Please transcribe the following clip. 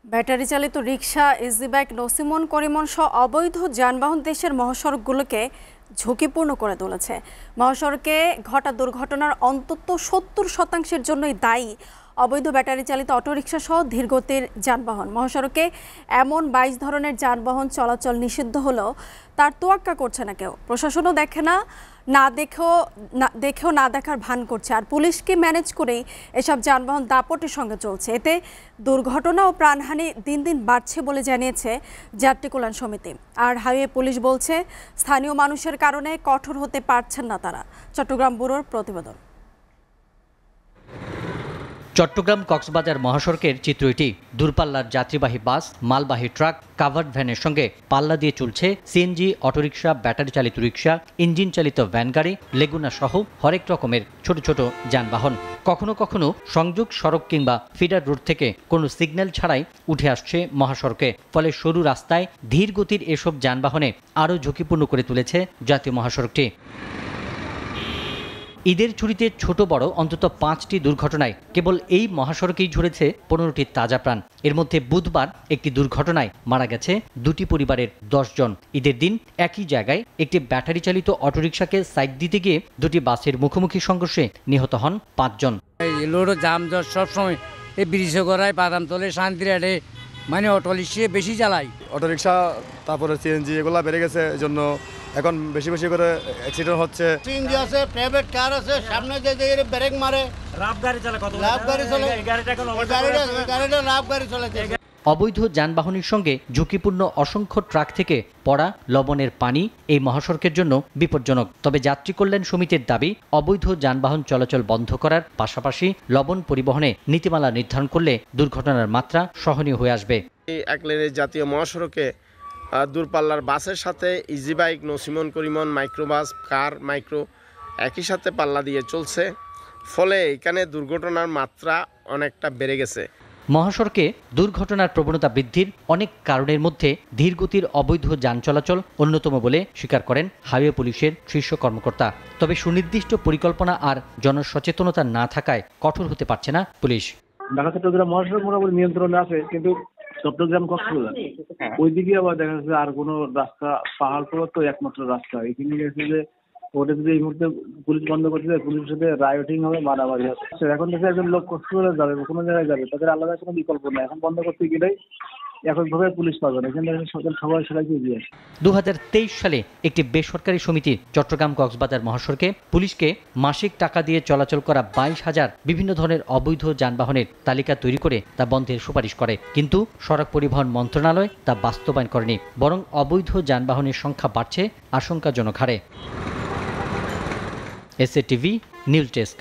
Battery চালিত rickshaw, easy bike, নসিমন করিমন সহ অবৈধ যানবাহন দেশের মহাসড়কগুলোকে ঝুঁকিপূর্ণ করে তুলেছে। মহাসড়কে ঘটা দুর্ঘটনার অন্তত ৭০% জন্যই দায়ী অবৈধ ব্যাটারি চালিত অটোরিকশা সহ ধীরগতির যানবাহন। মহাসড়কে এমন ২২ ধরনের যানবাহন চলাচল নিষিদ্ধ হলেও তার তোয়াক্কা করছে না কেউ। প্রশাসনও দেখেও না দেখার ভান করছে, আর পুলিশকে ম্যানেজ করেই এসব যানবাহন দাপটের সঙ্গে চলছে। এতে দুর্ঘটনা ও প্রাণহানি দিন দিন বাড়ছে বলে জানিয়েছে যাত্রী কল্যাণ সমিতি। আর হাইওয়ে পুলিশ বলছে, স্থানীয় মানুষের কারণে কঠোর হতে পারছেন না তারা। চট্টগ্রাম ব্যুরোর প্রতিবেদন। চট্টগ্রাম কক্সবাজার মহাসড়কের চিত্র এটি। দূরপাল্লার যাত্রীবাহী বাস, মালবাহী ট্রাক, কাভার্ড ভ্যানের সঙ্গে পাল্লা দিয়ে চলছে সিএনজি, অটোরিকশা, ব্যাটারি চালিত রিকশা, ইঞ্জিন চালিত ভ্যান গাড়ি, লেগুনা সহ হরেক রকমের ছোট ছোট যানবাহন। কখনো কখনো সংযোগ সড়ক কিংবা ফিডার রোড থেকে কোনো সিগন্যাল ছাড়াই উঠে আসছে মহাসড়কে। ফলে সরু রাস্তায় ধীর গতির এসব যানবাহনে আরও ঝুঁকিপূর্ণ করে তুলেছে জাতীয় মহাসড়কটি। ঈদের ছুটিতে ছোট বড় অন্তত ৫টি দুর্ঘটনায় কেবল এই মহাসড়কেই ঝরেছে ১৫টি তাজা প্রাণ। এর মধ্যে বুধবার একটি দুর্ঘটনায় মারা গেছে ২টি পরিবারের ১০ জন। ঈদের দিন একই জায়গায় একটি ব্যাটারি চালিত অটোরিকশাকে সাইড দিতে গিয়ে ২টি বাসের মুখোমুখি সংঘর্ষে নিহত হন ৫ জন। লোড জামজট সবসময় এই ব্রিজে করায় বাদামতলে শান্তিরাটে মানে অটোরিকশা বেশি চালাই। অটোরিকশা তারপরে সিএনজি এগুলা বেড়ে গেছে, এজন্য এখন বেশি বেশি করে অ্যাক্সিডেন্ট হচ্ছে। সিএনজি আছে, প্রাইভেট কার আছে, সামনে যে ব্রেক মারে লাভ গাড়ি চলে, কত লাভ গাড়ি চলে, গাড়িটা লাভ গাড়ি চলেছে। অবৈধ যানবাহনের সঙ্গে ঝুঁকিপূর্ণ অসংখ্য ট্রাক থেকে পড়া লবণের পানি এই মহাসড়কের জন্য বিপজ্জনক। তবে যাত্রী কল্যাণ সমিতির দাবি, অবৈধ যানবাহন চলাচল বন্ধ করার পাশাপাশি লবণ পরিবহনে নীতিমালা নির্ধারণ করলে দুর্ঘটনার মাত্রা সহনীয় হয়ে আসবে। এক লেনের জাতীয় মহাসড়কে দূরপাল্লার বাসের সাথে ইজি বাইক, নসিমন করিমন, মাইক্রোবাস, কার, মাইক্রো একই সাথে পাল্লা দিয়ে চলছে। ফলে এখানে দুর্ঘটনার মাত্রা অনেকটা বেড়ে গেছে। মহাসড়কে দুর্ঘটনার প্রবণতা বৃদ্ধির অনেক কারণের মধ্যে ধীরগতির অবৈধ যান চলাচল অন্যতম বলে স্বীকার করেন হাইওয়ে পুলিশের শীর্ষ কর্মকর্তা। তবে সুনির্দিষ্ট পরিকল্পনা আর জনসচেতনতা না থাকায় কঠোর হতে পারছে না পুলিশ। ঢাকা চট্টগ্রাম মহাসড়ক মোটামুটি নিয়ন্ত্রণে আছে, কিন্তু চট্টগ্রাম কক্সবাজার ওইদিকে আবার দেখা যাচ্ছে আর কোনো রাস্তা, পাহাড় পর্বত তো একমাত্র রাস্তা। এখানে গেছে যে ওটা যদি এই মুহূর্তে পুলিশ বন্ধ করতে যায়, পুলিশের সাথে রায়োটিং হবে, মারামারি হচ্ছে। এখন দেখে একজন লোক কক্সবাজার যাবে, কোনো জায়গায় যাবে, তাদের আলাদা কোনো বিকল্প নেই। এখন বন্ধ করতে গেলেই এককভাবে পুলিশ পাবে না। এখানে সবাই সবাইকে দিয়ে ২০২৩ সালে একটি বেসরকারি সমিতি চট্টগ্রাম কক্সবাজার মহাসড়কে পুলিশকে মাসিক টাকা দিয়ে চলাচল করা ২২,০০০ বিভিন্ন ধরনের অবৈধ যানবাহনের তালিকা তৈরি করে তা বন্ধের সুপারিশ করে। কিন্তু সড়ক পরিবহন মন্ত্রণালয় তা বাস্তবায়ন করেনি, বরং অবৈধ যানবাহনের সংখ্যা বাড়ছে আশঙ্কাজনক হারে। SATV news desk.